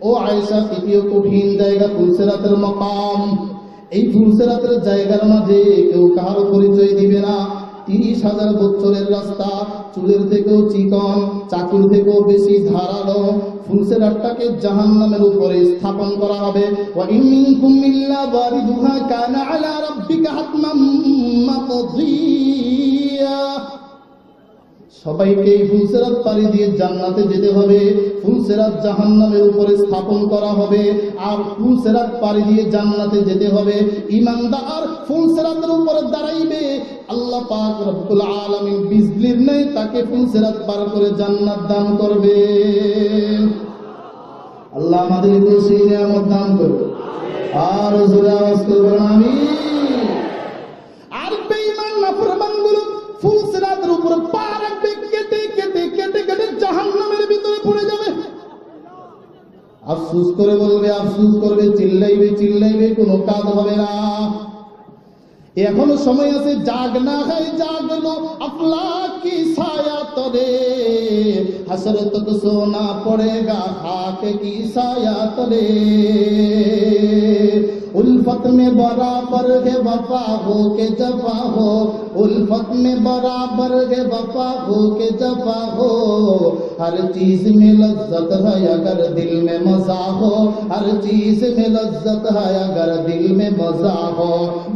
ও আয়েশা, তৃতীয় কঠিন জায়গা ফুলসিরাতের মাকাম। এই ফুলসিরাতের জায়গার মাঝে কেউ কারো পরিচয় দিবে না। 30,000 বছরের রাস্তা, চুলের থেকেও চিকন, চাকুর থেকেও বেশি ধারালো। ফুলসিরাতটাকে জাহান্নামের উপরে স্থাপন করা হবে। ওয়া ইন মিনকুম ইল্লা ওয়ারিদুহা কানা আলা রাব্বিকা হাতমান মাকদিয়া। সবাইকে এই ফুলসিরাত পাড়ি দিয়ে জান্নাতে যেতে হবে। ফুলসিরাত জাহান্নামের উপরে স্থাপন করা হবে, আর ফুলসিরাত পাড়ি দিয়ে জান্নাতে যেতে হবে। ঈমানদার ফুলসিরাতের উপরে দাঁড়াইবে, আল্লাহ পাক রব্বুল আলামিন বিজলির ন্যায় তাকে ফুলসিরাত পার করে জান্নাত দান করবে। আল্লাহ আমাদেরকে সেই নিয়ামত দান করবে। আর জোরে আওয়াজ করে বলুন আমিন। আর বেঈমান নাফরমানগুলো ফুলসিরাতের উপরে পা রাখবে, কেটে কেটে কেটে কেটে জাহান্নামের ভিতরে পড়ে যাবে। আফসোস করে বলবে, আফসোস করবে, চিল্লাইবে চিল্লাইবে, কোনো কাজ হবে না। এখনো সময় আছে, জাগ না হয় জাগলো আফলাক কি ছায়া তলে, হসরত को सोना पड़ेगा खाक की साया तले। उल्फत में बराबर है वफा हो के जफा हो, उल्फत में बराबर है वफा हो के जफा हो। हर चीज में लज्जत है अगर दिल में मजा हो, हर चीज में लज्जत है अगर दिल में मजा हो।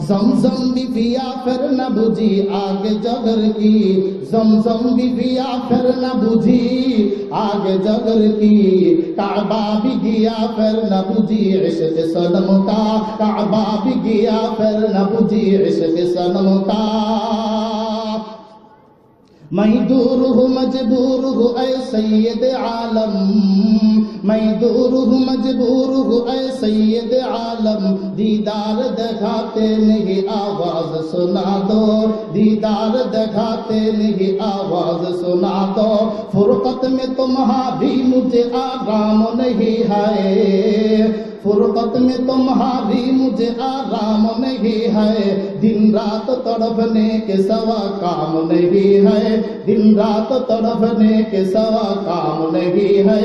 जमजम भी पिया फिर न बुझी आगे जगर की, जमजम भी पिया फिर न बुझी आगे जगर की। काबा भी गया फिर न बुझी इश्क सनम का, काबा भी गया फिर न बुझी इश्क सनम का। मैं दूर हूँ मजबूर हूँ ऐ सैयद आलम, मैं दूर हूँ मजबूर हूँ ऐ सैयद आलम। दीदार दिखाते नहीं आवाज सुना दो, दीदार दिखाते नहीं आवाज सुना दो। फुरकत में तुम्हारी मुझे आराम नहीं है, फुरकत में तुम्हारी मुझे आराम नहीं है। दिन रात तड़पने के सवा काम नहीं है, दिन रात तड़पने के सवा काम नहीं है।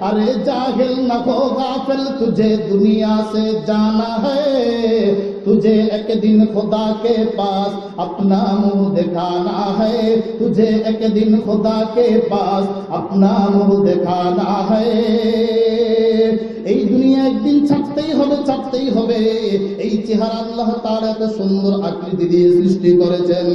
अरे जाहिल न हो गाफिल, तुझे दुनिया से जाना है, तुझे एक दिन खुदा के पास अपना मुंह दिखाना है, तुझे एक दिन खुदा के पास अपना मुंह दिखाना है। এই দুনিয়া একদিন ছাড়তেই হবে, ছাড়তেই হবে। এই চেহারা আল্লাহ তাআলা এত সুন্দর আকৃতি দিয়ে সৃষ্টি করেছেন।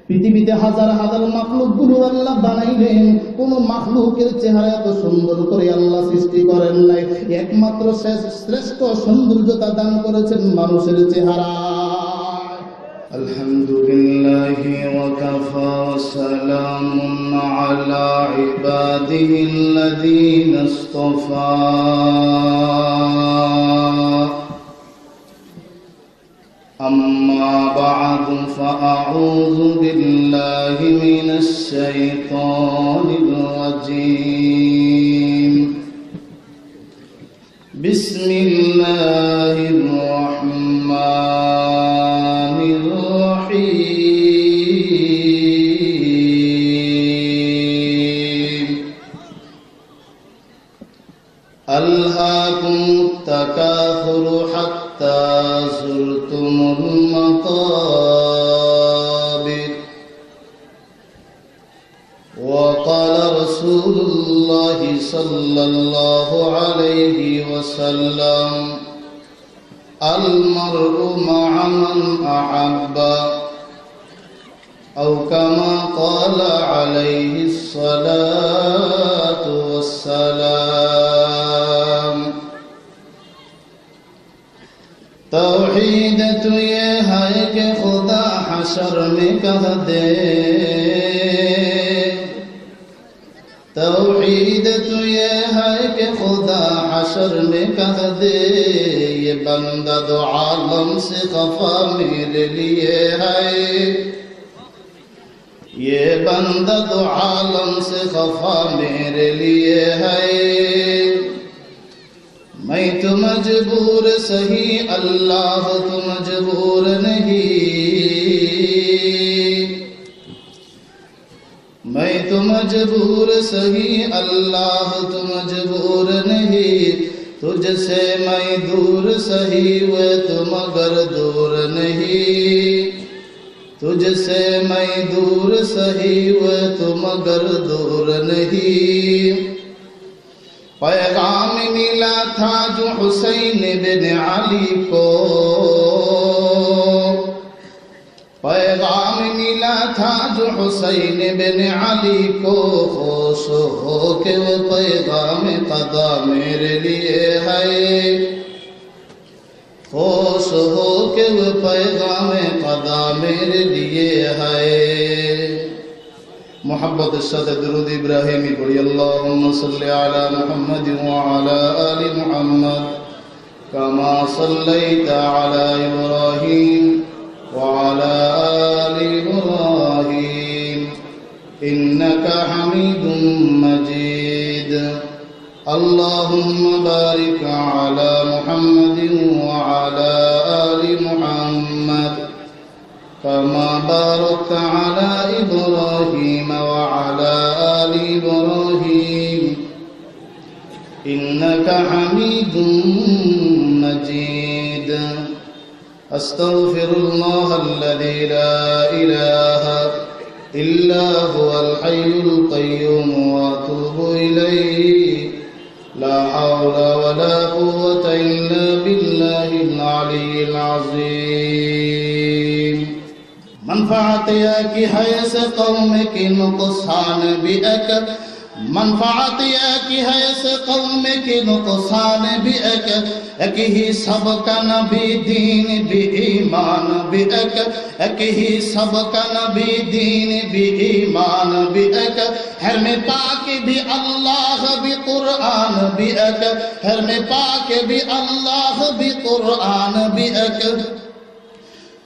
পৃথিবীতে হাজার হাজার মাখলুক গুলো আল্লাহ বানাইলেন, কোন মাখলুকের চেহারা এত সুন্দর করে আল্লাহ সৃষ্টি করেন নাই। একমাত্র শ্রেষ্ঠ সৌন্দর্যতা দান করেছেন মানুষের চেহারা। আলহামদুলিল্লাহি ওয়া কাফা ওয়া সালামুন আলা ইবাদিহিল্লাযীনা ইসতাফা। أما بعد فأعوذ بالله من الشيطان الرجيم. بسم الله الرحمن الرحيم. ألهاكم التكاثر حتى زرتم المقابر. وقال رسول الله صلى الله عليه وسلم: المرء مع من أحب، أو كما قال عليه الصلاة والسلام. तौहीद तो ये है कि खुदा हशर में कह दे, तौहीद तो ये है कि खुदा हशर में कह दे। ये बंदा दो आलम से खफा मेरे लिए है, ये बंदा दो आलम से खफा मेरे लिए है। मैं तो मजबूर सही, अल्लाह तो मजबूर नहीं। मैं तो मजबूर सही, अल्लाह तो मजबूर नहीं। तुझसे मैं दूर सही वे तू मगर दूर नहीं, तुझसे मैं दूर सही वे तू मगर दूर नहीं। पैगाम मिला था जो हुसैन बिन अली को, पैगाम मिला था जो हुसैन बिन अली को, खुश हो के वो पैगाम कदा मेरे लिए है, खुश हो के वो पैगाम कदा मेरे लिए है। मोहब्बत साथे दुरूद इब्राहिमी पढ़ी, अल्लाहुम्मा सल्लि अला मुहम्मद व अला आलि मुहम्मद कमा सल्लैता अला इब्राहीम व अला आलि इब्राहीम इन्नका हमीदुम मजीद। अल्लाहुम्मा बारिक अला मुहम्मद व अला आलि मुहम्मद कमा बारकता अला इब्राहीम व अला आलि इब्राहीम इन्नका हमीदुम मजीद। अस्तगफिरुल्लाह अल्लज़ी ला इलाहा इल्ला हुवल हय्युल क़य्यूम व अतूबु इलैहि ला हौला व ला कुव्वता इल्ला बिल्लाहिल अलिय्यिल अज़ीम। मनफ़ाअत या की है से कौम की नुक़सान भी एक, मनफ़ाअत या की है से कौम की नुक़सान भी एक ही सबका नबी दीन भी ईमान भी एक ही सबका नबी दीन भी ईमान भी एक। हर में पाक भी अल्लाह भी कुरान भी एक, हर में पाक भी अल्लाह भी कुरान भी एक।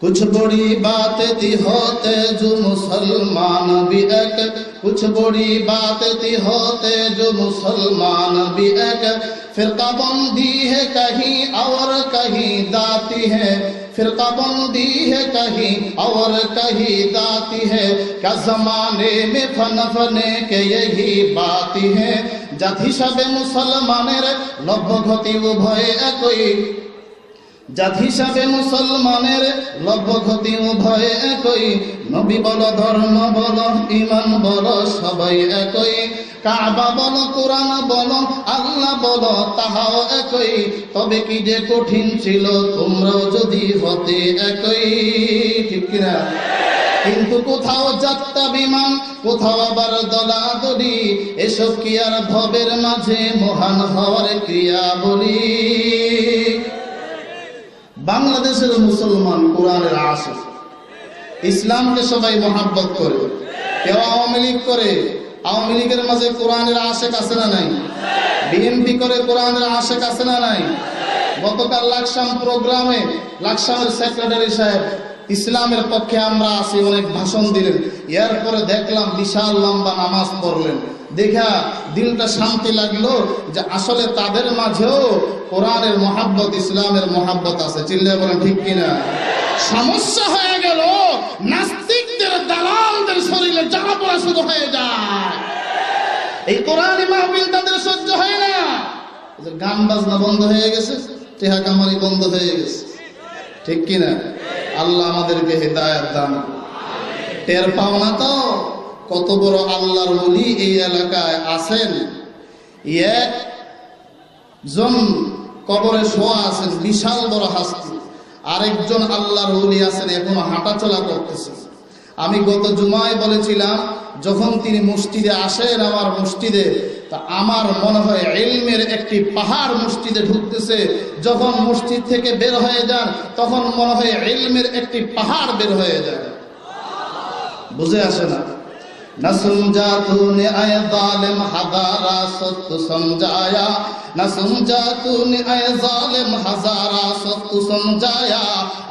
कुछ बड़ी बात थी होते जो मुसलमान भी एक, कुछ बड़ी बात थी होते जो मुसलमान भी एक। फिरका बंदी है कहीं और कहीं दाती है, फिरका बंदी है कहीं और कहीं दाती है। क्या जमाने में फन फने के यही बात है। जात हिसाबे मुसलमानेर लभ्य क्षति उभय একই, জাত হিসাবে মুসলমানের লভ্য ক্ষতি উভয় একই। নবী বলো ধর্ম বলো ঈমান বলো সবাই একই। কাবা বলো কোরআন বলো আল্লাহ বলো তাহাও একই। তবে কি যে কঠিন ছিল তোমরাও যদি হতে একই, ঠিক কিনা? কিন্তু কোথাও যাত্রা বিমান কোথাও আবার দলাদলি, এসব কি আর ভবের মাঝে মহান হওয়ার ক্রিয়া বলি। বাংলাদেশের মুসলমান কোরআনের আশিক, ইসলামকে সবাই মহাব্বত করে। কেউ আওয়ামী লীগ করে, আওয়ামী লীগের মাঝে কোরআনের আশিক আছে না নাই? বিএনপি করে, কোরআনের আশিক আছে না নাই? গতকাল লাকসাম প্রোগ্রামে লাকসামের সেক্রেটারি সাহেব ইসলামের পক্ষে আমরা আছি অনেক ভাষণ দিলেন। এরপরে দেখলাম বিশাল লম্বা নামাজ পড়লেন। দেখা দিলটা শান্তি লাগলো যে আসলে তাদের মাঝেও কোরআনের মহাব্বত ইসলামের মহাব্বত আছে। চিল্লায় বলেন ঠিক কিনা? সমস্যা হয়ে গেল নাস্তিকদের দালালদের শরীরে জ্বালা পোড়া শুরু হয়ে যায়। এই কোরআনী মাহফিল তাদের সহ্য হয় না। গান বাজনা বন্ধ হয়ে গেছে, টেহা কামারি বন্ধ হয়ে গেছে, ঠিক কিনা? আল্লাহ আমাদেরকে হেদায়েত দান। টের পাও না তো কত বড় আল্লাহর ওলি এই এলাকায় আছেন। একজন কবরে শোয়া আছেন, বিশাল বড় হাস্তি। আরেকজন আল্লাহর ওলি আছেন এখনো হাঁটাচলা করতেছেন। আমি গত জুমায় বলেছিলাম যখন তিনি মসজিদে আসেন আমার মসজিদে, তা আমার মনে হয় ইলমের একটি পাহাড় মসজিদে ঢুকতেছে। যখন মসজিদ থেকে বের হয়ে যান তখন মনে হয় ইলমের একটি পাহাড় বের হয়ে যায়। বুঝে আসে না? न समझा तूने ऐ जालिम हजारा सख्त समझाया, न समझा तूने ऐ जालिम हजारा सख्त समझाया।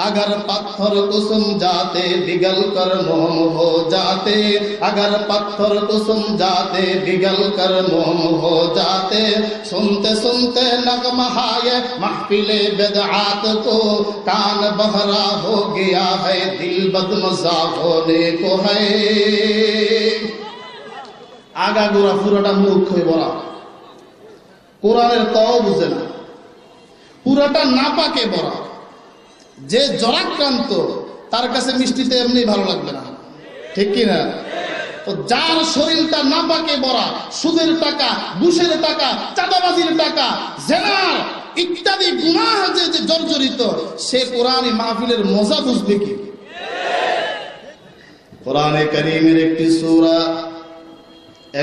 अगर पत्थर को समझाते पिघल कर मोम हो जाते, अगर पत्थर को समझाते पिघल कर मोम हो जाते। सुनते सुनते नगमहाए महफिले बिदआत को, कान बहरा हो गया है दिल बदमजा होने को है। আগাগোড়া পুরোটা মূর্খ হয়ে বলা, কোরআনের তও বুঝে না। পুরাটা নাপাকে ভরা। যে জ্বরাক্রান্ত তার কাছে মিষ্টিতে এমনি ভালো লাগবে না, ঠিক কিনা? তো যার শরীরটা নাপাকে ভরা, সুদের টাকা, ঘুষের টাকা, চাঁদাবাজির টাকা, জেনার ইত্যাদি গুনাহ যে জর্জরিত, সে কোরআন মাহফিলের মজা বুঝবে কি? কোরআনে কারীমের একটি সূরা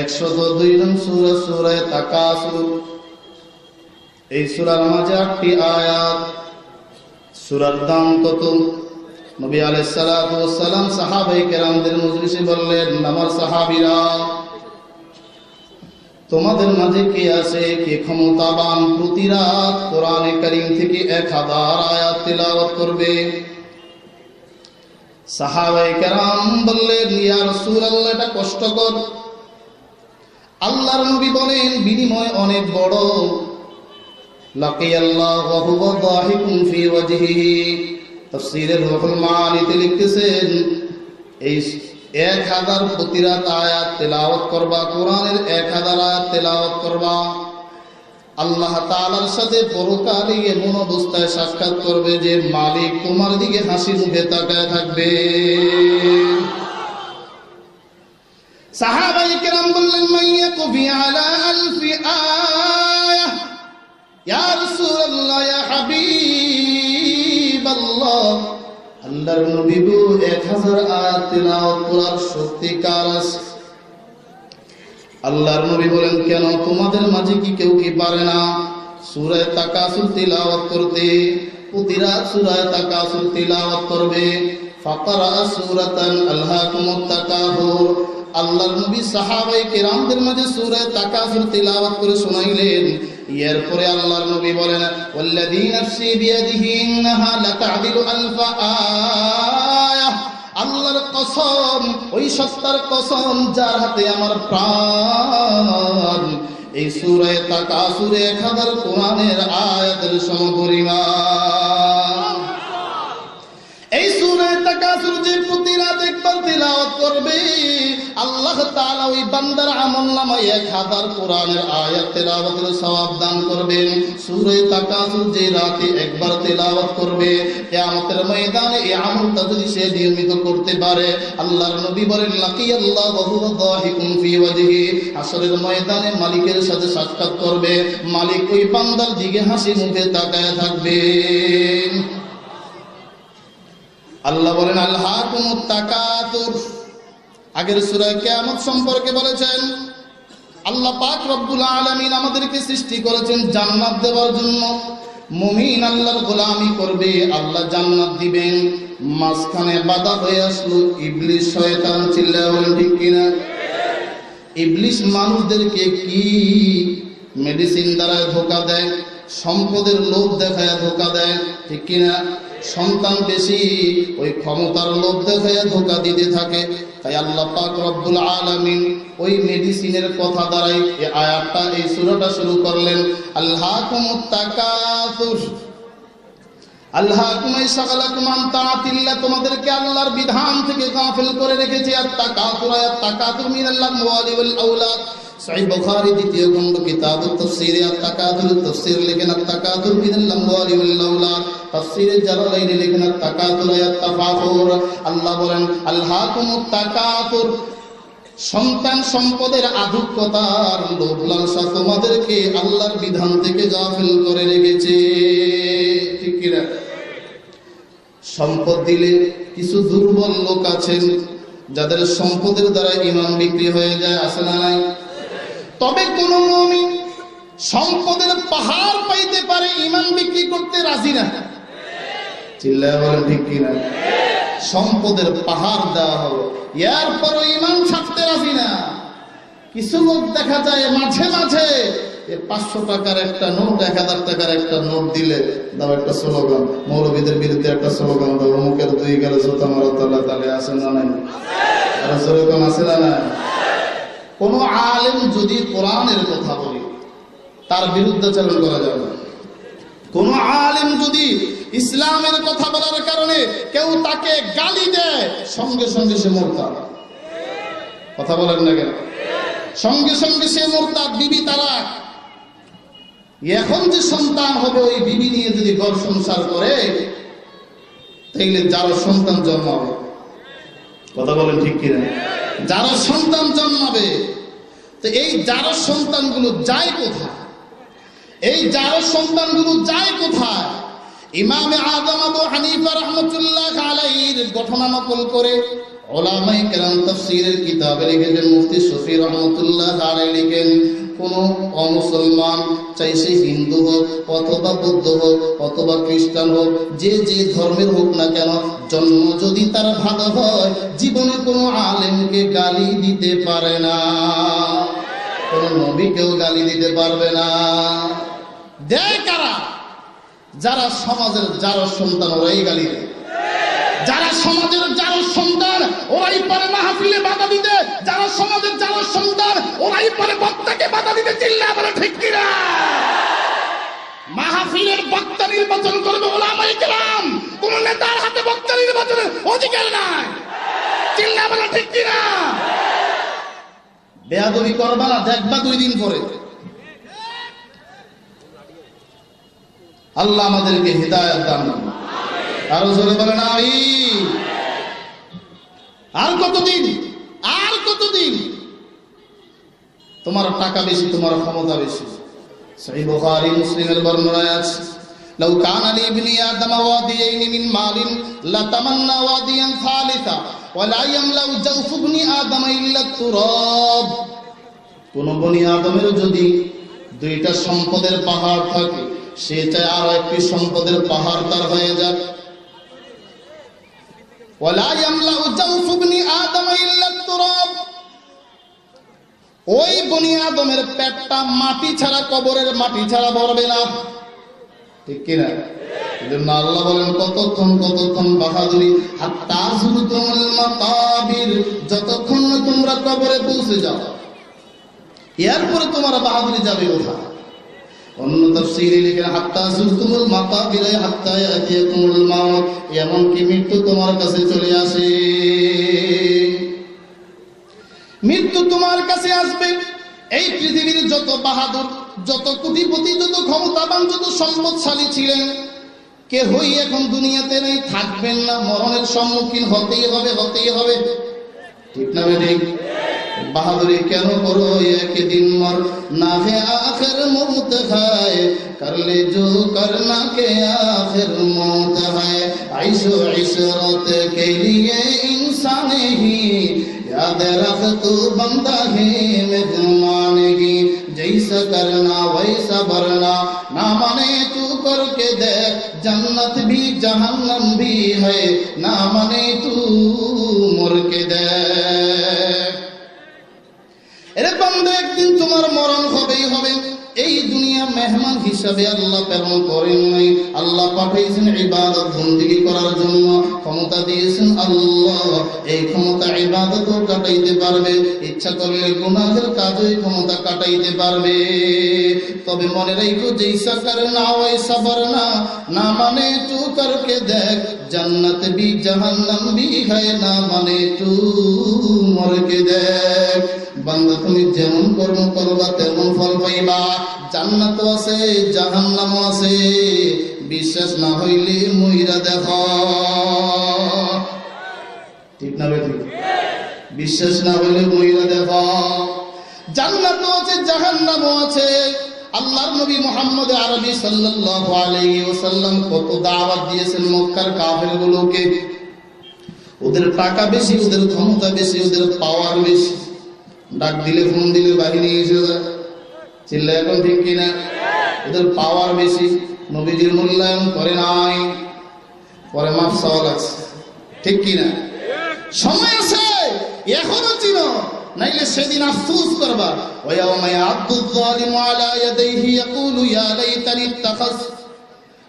102 নং সূরা, সূরা তাকাসুর। এই সূরার মাঝে 8টি আয়াত। সূরার দাম কত? নবী আলাইহিস সালাতু ওয়াস সালাম সাহাবায়ে কেরামদের মজলিসে বললেন, আমার সাহাবীরা, তোমাদের মাঝে কে আছে, কে ক্ষমতাবান প্রতি রাত কোরআনে কারীম থেকে 1000 আয়াত তিলাওয়াত করবে? সাহাবায়ে কেরাম বললেন, ইয়া রাসূলুল্লাহ, এটা কষ্টকর। আল্লাহর নবী বলেন, বিনিময় অনেক বড়। লাকিয়াল্লাহু ওয়া হুয়া যাহিকুন ফি ওয়াজহিহি। তাফসীরে রুহুল মাআনিতে লিখতেছেন, এই 1000 প্রতি রাত আয়াত তেলাওয়াত করবা, কোরআনের 1000 আয়াত তেলাওয়াত করবা, আল্লাহ তাআলার সাথে পরকালে এমন অবস্থায় সাক্ষাৎ করবে যে মালিক তোমার দিকে হাসি মুখে তাকায় থাকবে। সাহাবায়ে কেরাম বললেন, মাইয়াকু ফি আলা আলফি আয়া ইয়া রাসূলুল্লাহ, ইয়া হাবিবাল্লাহ, আল্লাহর নবী গো, 1000 আয়াত তিলাওয়াত করার শক্তি কার আছে? আল্লাহর নবী বলেন, কেন, তোমাদের মাঝে কি কেউ কি পারে না সূরা তাকাসুর তিলাওয়াত করতে? প্রতি রাত সূরা তাকাসুর তিলাওয়াত করবে। ফাকরা সূরাতান আলহাকুমুত তাকাসুর। আল্লাহর নবী সাহাবায়ে কেরামদের মাঝে সূরা তাকাসুর তিলাওয়াত করে শোনাইলেন। এরপরে আল্লাহর নবী বলেন, ওয়াল্লাযী নাফসি বিয়াদিহি ইন্নাহা লাতা'দিলু আলফা আয়া। আল্লাহর কসম, ওই সত্তার কসম যার হাতে আমার প্রাণ, এই সূরা তাকাসুর 1000 কোরআনের আয়াতের সমপরিমাণ। এই সূরা তাকাসুর যে প্রতি রাত একবার তিলাওয়াত করবে, আল্লাহ তাআলা ওই বান্দার আমলনামায় 1000 কোরআনের আয়াত তিলাওয়াতের সওয়াব দান করবেন। সূরা তাকাসুর যে রাতে একবার তিলাওয়াত করবে, কিয়ামতের ময়দানে এই আমলটা যদি সে নিয়মিত করতে পারে, আল্লাহর নবী বলেন, লাকিয়াল্লাহু ওয়া হুয়া যাহিকুন ফি ওয়াজহি। হাসরের ময়দানে মালিকের সাথে সাক্ষাৎ করবে, মালিক ওই বান্দার দিকে হাসি মুখে তাকায় থাকবে। আল্লাহ বলেন, আলহাকুমুত তাকাসুর। আগের সূরা কিয়ামত সম্পর্কে বলেছেন, আল্লাহ পাক রব্বুল আলামিন আমাদেরকে সৃষ্টি করেছেন জান্নাত দেওয়ার জন্য। মুমিন আল্লাহর গোলামি করবে, আল্লাহ জান্নাত দিবেন। মাঝখানে বাধা হয়ে আসলো ইবলিস, শয়তান। চিল্লায়া বলেন ঠিক কিনা? ইবলিস মানুষদেরকে কি মেডিসিন দ্বারা ধোঁকা দেয়, সম্পদের লোভ দেখায় ধোঁকা দেয়, ঠিক কিনা? সন্তান বেশি, ওই ক্ষমতার লোভ দেখায় ধোঁকা দিতে থাকে। তাই আল্লাহ পাক রব্বুল আলামিন ওই মেডিসিনের কথা দ্বারাই এই আয়াতটা, এই সূরাটা শুরু করলেন। আলহাকুমুত তাকাসুর, আল্লাহকুম শাগালাকুম আন তাআতিল্লাহ, তোমাদেরকে আল্লাহর বিধান থেকে গাফিল করে রেখেছে। আর তাকাসুর, আয়াত তাকাসুর মিনাল আমওয়ালি ওয়াল আওলাদ। সহিহ বুখারী দ্বিতীয় খণ্ড কিতাবুত তাফসীর, আত তাকাসুর তাফসীর লেখেন আত তাকাসুর মিনাল আমওয়ালি ওয়াল আওলাদ। তাফসীরে জালালাইনে লেখেন আত তাকাসুর আয়াত তাফাকুর। আল্লাহ বলেন, আলহাকুমুত তাকাসুর, সন্তান সম্পদের আধিক্যতার লোভ লালসা তোমাদেরকে আল্লাহর বিধান থেকে গাফিল করে রেখেছে, ঠিক কিনা? সম্পদ দিলে কিছু দুর্বল লোক আছেন যাদের সম্পদের দ্বারা ঈমান বিক্রি হয়ে যায়, আছে না নাই? তবে কোন মুমিন সম্পদের পাহাড় পাইতে পারে, ঈমান বিক্রি করতে রাজি না। চিল্লায়া বলেন ঠিক কিনা? সম্পদের পাহাড় দেওয়া হবে, এরপরও ঈমান ছাড়তে রাজি না। কিছু লোক দেখা যায় মাঝে মাঝে 500 টাকার একটা নোট, 1000 টাকার একটা নোট দিলে দাও একটা স্লোগান, মৌলবীদের বিরুদ্ধে একটা স্লোগান দাও, অমুকের 2 গেলে জুতা মারা তালা তালে, আছে না নাই? আর স্লোগান আছে না নাই? কোন আলেম যদি কোরআনের কথা বলে তার বিরুদ্ধাচরণ করা যাবে না। কোন আলেম যদি ইসলামের কথা বলার কারণে কেউ তাকে গালি দেয়, সঙ্গে সঙ্গে সে মুরতাদ। কথা বলেন না কেন? সঙ্গে সঙ্গে সে মুরতাদ, বিবি তালাক। এখন যে সন্তান হবে ওই বিবি নিয়ে যদি ঘর সংসার করে তাইলে যারা সন্তান জন্মাবে, কথা বলেন ঠিক কিনা, যারা সন্তান জন্মাবে, তো এই যারা সন্তানগুলো যায় কোথায়? এই যারা সন্তানগুলো যায় কোথায়? ইমামে আযম আবু হানিফা রাহমাতুল্লাহ আলাইহির ঘটনা নকল করে উলামায়ে কেরাম তাফসীরের কিতাবে লিখেছেন। মুফতি শফি রাহমাতুল্লাহ আলাইহি লিখেন, কোন অমুসলমান, চাই সে হিন্দু হোক অথবা বৌদ্ধ হোক অথবা খ্রিস্টান হোক, যে যে ধর্মের হোক না কেন, জন্ম যদি তার ভালো হয় জীবনে কোনো আলেমকে গালি দিতে পারে না, কোন নবীকেও গালি দিতে পারবে না। দেয় কারা? যারা সমাজের যারা সন্তান ওরাই গালি দেয়। যারা সমাজের যারা সন্তান ওরাই পারে মাহফিলে বাধা দিতে, যারা সমাজের যারা সন্তান ওরাই পারে বক্তাকে বাধা দিতে। চিল্লা বলে ঠিক কিনা? মাহফিলের বক্তা নির্বাচন করবে উলামায়ে কেরাম, কোন নেতার হাতে বক্তা নির্বাচনের অধিকার নাই। চিল্লা বলে ঠিক কিনা? বেয়াদবি করবা না, দেখবা 2 দিন পরে। আল্লাহ আমাদেরকে হিদায়াত দান করুন। আরো জোরে বলেন আমিন। আর কতদিন, আর কতদিন? তোমার টাকা বেশি, তোমার ক্ষমতা বেশি। সহিহ বুখারী মুসলিমের বর্ণনায় আছে, লাউ কানা লি ইবনি আদম ওয়াদিয়াইন মিন মালিন লাতামান্না ওয়াদিয়ান সালিসা ওয়া লা ইয়ামলাউ জাওফ ইবনি আদম ইল্লা তুরাব। কোন বনি আদমের যদি 2টা সম্পদের পাহাড় থাকে, সে চায় আরো একটি সম্পদের পাহাড় তার হয়ে যাক। ওয়ালা ইয়ামলাউ জাওফ ইবনি আদম ইল্লা তুরাব। ওই বনি আদমের পেটটা মাটি ছাড়া, কবরের মাটি ছাড়া ভরবে না, ঠিক কিনা? এজন্য আল্লাহ বলেন, কতক্ষণ কতক্ষণ বাহাদুরি, হাত্তা যুরতুমুল মাকাবির, যতক্ষণ না তোমরা কবরে পৌঁছে যাও, এরপরে তোমার বাহাদুরি যাবে কোথায়? অন্য তাফসীরে লিখেন, হাত্তা যুরতুমুল মাকাবির হাত্তা ইয়াতিয়াকুমুল মাউত, এমনকি মৃত্যু তোমার কাছে চলে আসে। মৃত্যু তোমার কাছে আসবে। এই পৃথিবীর যত বাহাদুর, যত কোটিপতি, যত ক্ষমতাবান, যত সম্পদশালী ছিলেন, কেহই এখন দুনিয়াতে নেই, থাকবেন না। মরণের সম্মুখীন হতেই হবে, হতেই হবে, ঠিক না বেঠিক? বাহাদুরি কেন করো? একদিন মর না হে আখির মৌত है, कर ले जो करना के आखिर मौत है। ऐशो इशरत के लिए इंसान ही याद रख तू बंदा है मेहमान की, जैसा करना वैसा भरना, ना माने तू करके देख, जन्नत भी जहन्नम भी है, ना माने तू मर के देख। এরে বান্দা, একদিন তোমার মরণ হবেই হবে। এই দুনিয়া মেহমান হিসাবে আল্লাহ প্রেরণ করেন নাই, আল্লাহ পাঠিয়েছেন ইবাদত বন্দেগী করার জন্য। ক্ষমতা দিয়েছেন আল্লাহ, এই ক্ষমতা ইবাদতও কাটাইতে পারবে, ইচ্ছা করলে গুনাহের কাজও ক্ষমতা কাটাইতে পারবে। তবে মনে রাখো, জৈসা করনা ওয়াইসা বরনা, না মানে তু করকে দেখ, জান্নাত ভি জাহান্নাম ভি है, না মানে তু মরকে দেখ। বান্দা, তুমি যেমন কর্ম করবা তেমন ফল পাইবা। জান্নাতও আছে, জাহান্নামও আছে। বিশ্বাস না হইলে মইরা দেখো, ঠিক না বেঠিক? বিশ্বাস না হইলে মইরা দেখো। জান্নাতও আছে, জাহান্নামও আছে। আল্লাহর নবী মুহাম্মদ আরবি সাল্লাল্লাহু আলাইহি ওয়াসাল্লাম কত দাওয়াত দিয়েছেন মক্কার কাফেরগুলোকে। ওদের টাকা বেশি, ওদের ক্ষমতা বেশি, ওদের পাওয়ার বেশি। ডাক দিলে, ফোন দিলে বাহিনী এসে যায়। চিল্লা এখন ঠিক কিনা? ওদের পাওয়ার বেশি। নবীজির মূল্যায়ন করে নাই, পরে মাপ চাওয়া লাগছে, ঠিক কিনা? সময় আছে, এখনো চিনো, নাইলে সেদিন আফসোস করবা। ওয়ায়াউমা ইয়া'আদুয যালিমু আলা ইয়াদাইহি ইয়াকুলু ইয়া লাইতানি ইত্তাখায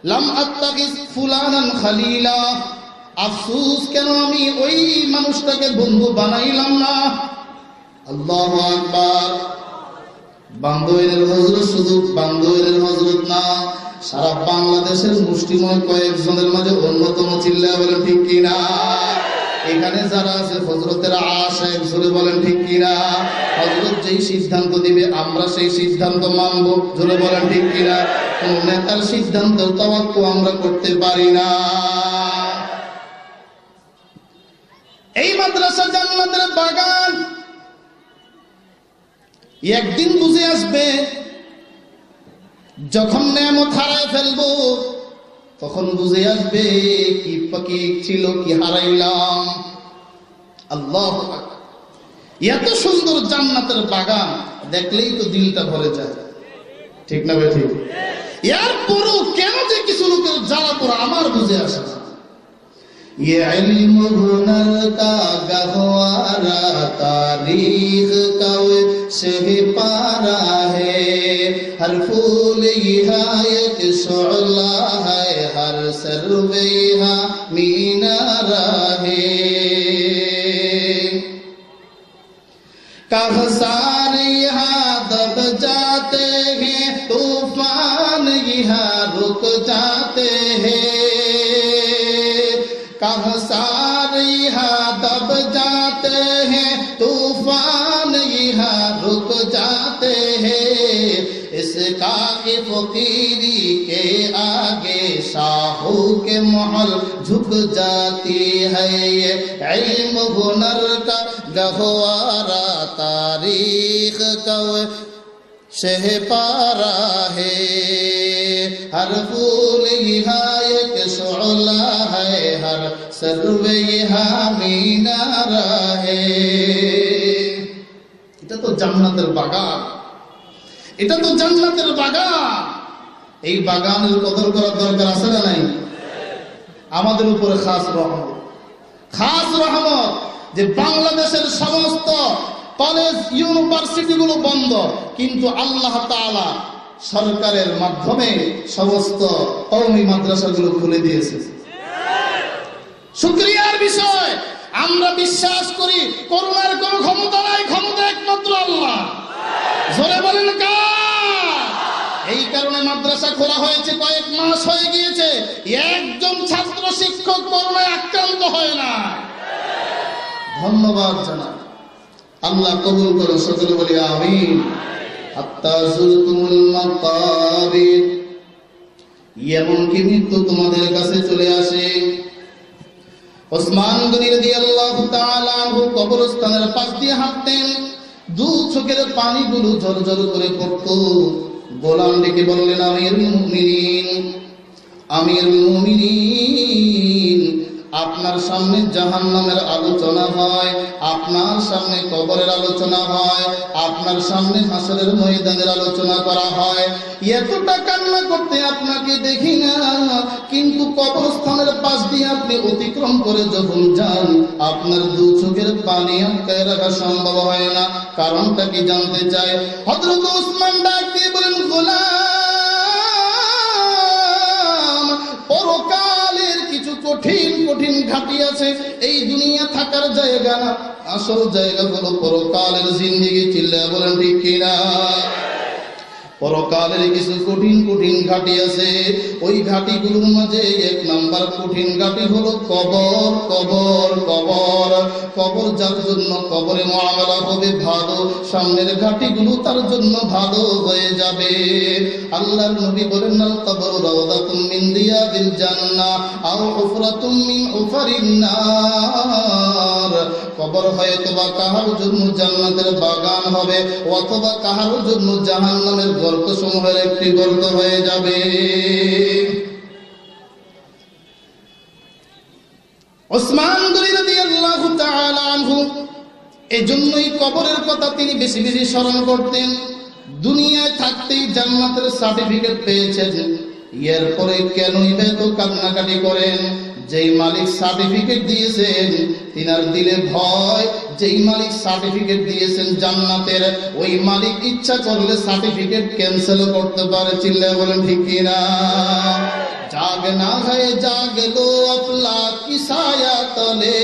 লাম আত্তাখিয ফুলানান খালিলা। আফসোস, কেন আমি ওই মানুষটাকে বন্ধু বানাইলাম না। আল্লাহু আকবার। বান্দোয়ানের হযরত শুধু বান্দোয়ানের হযরত না, সারা বাংলাদেশের মুষ্টিময় কয়েকজনের মাঝে অন্যতম। চিল্লা বলেন ঠিক কিনা? এখানে যারা আছে হযরতের আশিক, জোরে বলেন ঠিক কিনা? হযরত যেই সিদ্ধান্ত দিবে আমরা সেই সিদ্ধান্ত মানব, জোরে বলেন ঠিক কিনা? কোন নেতার সিদ্ধান্ত তাওয়াক্কু আমরা করতে পারি না। এই মাদ্রাসা জান্নাতের বাগান, একদিন বুঝে আসবে যখন নেয়ামত হারায় ফেলবো তখন বুঝে আসবে কি পাকি ছিল, কি হারাইলাম। আল্লাহু আকবার। এত সুন্দর জান্নাতের বাগান দেখলেই তো দিলটা ভরে যায়, ঠিক না ভাই? ঠিক। এরপরও কেন যে কিছু লোকের জ্বালা পোড়া আমার বুঝে আসে না। ये इल्म हुनर का गहवारा तारीख का शह पारा है, हर फूल यहाँ एक शोला है, हर सर्वे यहाँ मीनारा है। कहसार यहाँ दब जाते हैं, तूफान यहाँ रुक जाते हैं, कहसार यहाँ दब जाते हैं, तूफान यहाँ रुक जाते हैं, इसका के फकीरी के आगे शाहों के महल झुक जाती है। ये इल्म हुनर का गहवारा तारीख का शह पारा है, हर फूल यहाँ एक शोला है, हर सर्वे यहाँ मीनारा है। এটা তো জান্নাতের বাগান, এটা তো জান্নাতের বাগান। এই বাগানের কদর করার দরকার আছে না নাই? আমাদের উপরে খাস রহমত, খাস রহমত যে বাংলাদেশের সমস্ত কলেজ ইউনিভার্সিটি গুলো বন্ধ, কিন্তু আল্লাহ তাআলা সরকারের মাধ্যমে সমস্ত কওমি মাদ্রাসাগুলো খুলে দিয়েছে। শুকরিয়ার বিষয়, আমরা বিশ্বাস করি করোনার কোনো ক্ষমতা নাই, ক্ষমতা একমাত্র আল্লাহ। জোরে বলেন কার? এই কারণে মাদ্রাসা খোলা হয়েছে, কয়েক মাস হয়ে গিয়েছে, একজন ছাত্র শিক্ষক করোনায় আক্রান্ত হয় না। ধন্যবাদ জানাই, আল্লাহ কবুল করুন, সকলে বলি আমিন। হাত্তা যুরতুমুল মাকাবির, এমনকি মৃত্যু তোমাদের কাছে চলে আসে। ওসমান গনি রাদিয়াল্লাহু তাআলা আনহু কবরস্থানের পাশ দিয়ে হাঁটতেন, দু চোখের পানিগুলো ঝরঝর করে পড়তো। গোলাম ডেকে বললেন, আমিরুল মুমিনিন, আমিরুল মুমিনিন, আপনার সামনে জাহান্নামের আলোচনা হয়, আপনার সামনে কবরের আলোচনা হয়, আপনার সামনে হাসরের ময়দানের আলোচনা করা হয়। এতটা কান্না করতে আপনাকে দেখি না, কিন্তু কবরস্থানের পাশ দিয়ে আপনি অতিক্রম করে যখন যান, আপনার দু চোখের পানি আটকায় রাখা সম্ভব হয় না। কারণটা কি জানতে চায়? হযরত ওসমান ডাক দিয়ে বলেন, গোলাম, পরকালের কিছু কঠিন কঠিন ঘাটি আছে, এই দুনিয়া থাকার জায়গা না, আসল জায়গা হলো পরকালের জিন্দেগি। চিল্লায়া বলেন ঠিক কিনা? পরকালের কিছু কঠিন কঠিন ঘাটি আছে, ওই ঘাটিগুলোর মাঝে এক নাম্বার কঠিন ঘাটি হলো কবর। কবর কবর কবর যার জন্য কবরে মুআমালা হবে ভালো, সামনের ঘাটিগুলো তার জন্য ভালো হয়ে যাবে। আল্লাহর নবী বলেন, আল কবরু রাওদাতুম মিন রিয়াদিল জান্নাহ আও হুফরাতুম মিন হুফারিন নার। কবর হয়তোবা কাহার জন্য জান্নাতের বাগান হবে, অথবা কাহার জন্য জাহান্নামের গর্ত সমূহের একটি গর্ত হয়ে যাবে। ওসমান গনি রাদিয়াল্লাহু তাআলা আনহু এজন্যই কবরের কথা তিনি বেশি বেশি স্মরণ করতেন। দুনিয়ায় থাকতেই জান্নাতের সার্টিফিকেট পেয়েছেন, এরপরে কেনই এত কান্নাকাটি করেন? যেই মালিক সার্টিফিকেট দিয়েছেন তিনার দিলে ভয়, যেই মালিক সার্টিফিকেট দিয়েছেন জান্নাতের, ওই মালিক ইচ্ছা করলে সার্টিফিকেট ক্যান্সেল করতে পারে। চিল্লায় বলেন ঠিক কিনা? জাগনা হয় জাগলো আফলা কি ছায়া তলে,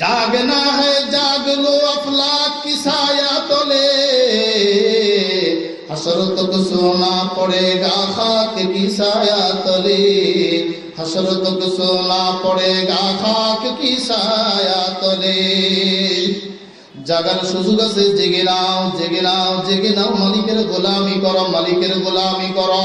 জাগনা है जागलो अफलाक की साया तले, हशर तक सोना पड़ेगा खाक की साया तले, हशर तक सोना पड़ेगा खाक की साया तले। জাগার সুযোগ আছে, জেগে নাও, জেগে নাও, জেগে নাও, মালিকের গোলামি করো, মালিকের গোলামি করো।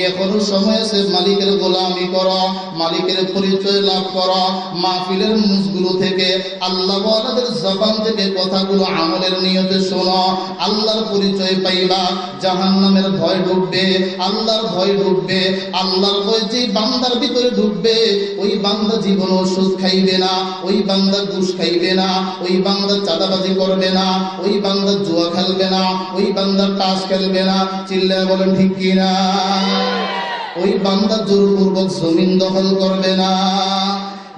এখনো সময় আছে, মালিকের গোলামি করো, মালিকের পরিচয় লাভ করো। মাহফিলের মুজগুলো থেকে, আল্লাহ ওয়ালাদের জবান থেকে কথাগুলো আমলের নিয়তে শোনো, আল্লাহর পরিচয় পাইবা। জাহান্নামের ভয় ঢুকবে, আল্লাহর ভয় ঢুকবে। আল্লাহর ভয় যে বান্দার ভিতরে ঢুকবে, ওই বান্দা জীবনও সুদ খাইবে না, ওই বান্দা ঘুষ খাইবে না, ওই বান্দা চাঁদাবাজি করবে না, ওই বান্দা জুয়া খেলবে না, ওই বান্দা তাস খেলবে না। চিল্লায় বলেন ঠিক কিনা? ওই বান্দা জোরপূর্বক জমিন দখল করবে না।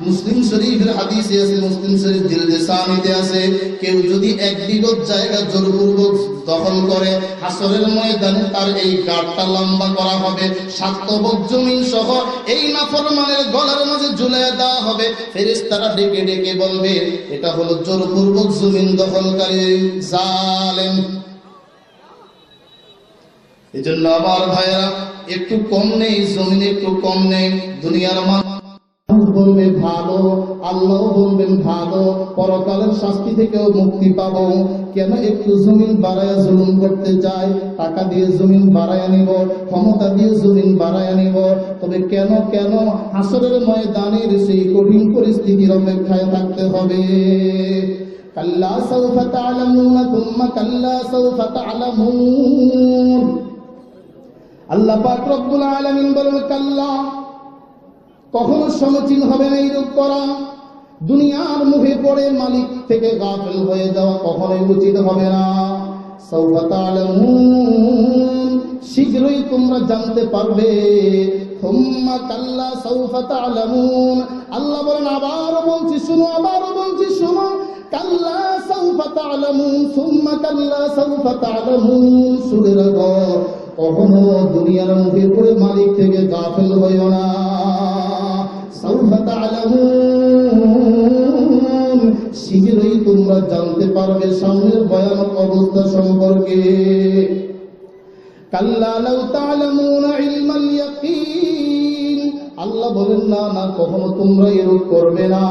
মুসলিম শরীফের হাদিসে আছে, মুসলিম শরীফ জিলদে সানিতে আছে, কেউ যদি এক বিঘত জায়গা জোরপূর্বক দখল করে, হাসরের ময়দানে তার এই গাঁটটা লম্বা করা হবে, 7 তবক জমিন সহ এই নাফরমানের গলার মাঝে ঝুলিয়ে দেওয়া হবে। ফেরেশতারা ডেকে ডেকে বলবে, এটা হলো জোরপূর্বক জমিন দখলকারী জালেম। এজন্য আমার ভাইরা, একটু কম নেই জমিন, একটু কম নেই। দুনিয়ার মানুষ বলবে ভালো, আল্লাহ বলবেন ভালো, পরকালের শাস্তি থেকেও মুক্তি পাবো। কেন একটু জমিন বাড়ায়া জুলুম করতে চাই? টাকা দিয়ে জমিন বাড়ায়া নিব, ক্ষমতা দিয়ে জমিন বাড়ায়া নিব। তবে কেন কেন হাসরের ময়দানের সেই কঠিন পরিস্থিতির অপেক্ষায় থাকতে হবে? কাল্লা সাউফা তা'লামুনা সুম্মা কাল্লা সাউফা তা'লামুন। আল্লাহ পাক রব্বুল আলামিন বলেন, কাল্লা, কখনো সমীচীন হবে না এইরূপ করা। দুনিয়ার মুখে পড়ে মালিক থেকে গাফিল হয়ে যাওয়া কখনোই উচিত হবে না। সাউফা তা'লামুন, শীঘ্রই তোমরা জানতে পারবে। সুম্মা কাল্লা সাউফা তা'লামুন, আল্লাহ বলেন, আবারও বলছি শুনো, আবারও বলছি শুনো। কাল্লা সাউফা তা'লামুন, সুম্মা কাল্লা সাউফা তা'লামুন। শুনে রাখো, কখনো দুনিয়ার মুখে পড়ে মালিক থেকে গাফিল হইও না। সাউফা তা'লামুন, শীঘ্রই তোমরা জানতে পারবে সামনের ভয়ানক অবস্থা সম্পর্কে। কাল্লা লাউ তা'লামুনা ইলমাল ইয়াকিন, আল্লাহ বলেন, না না, কখনো তোমরা এরূপ করবে না।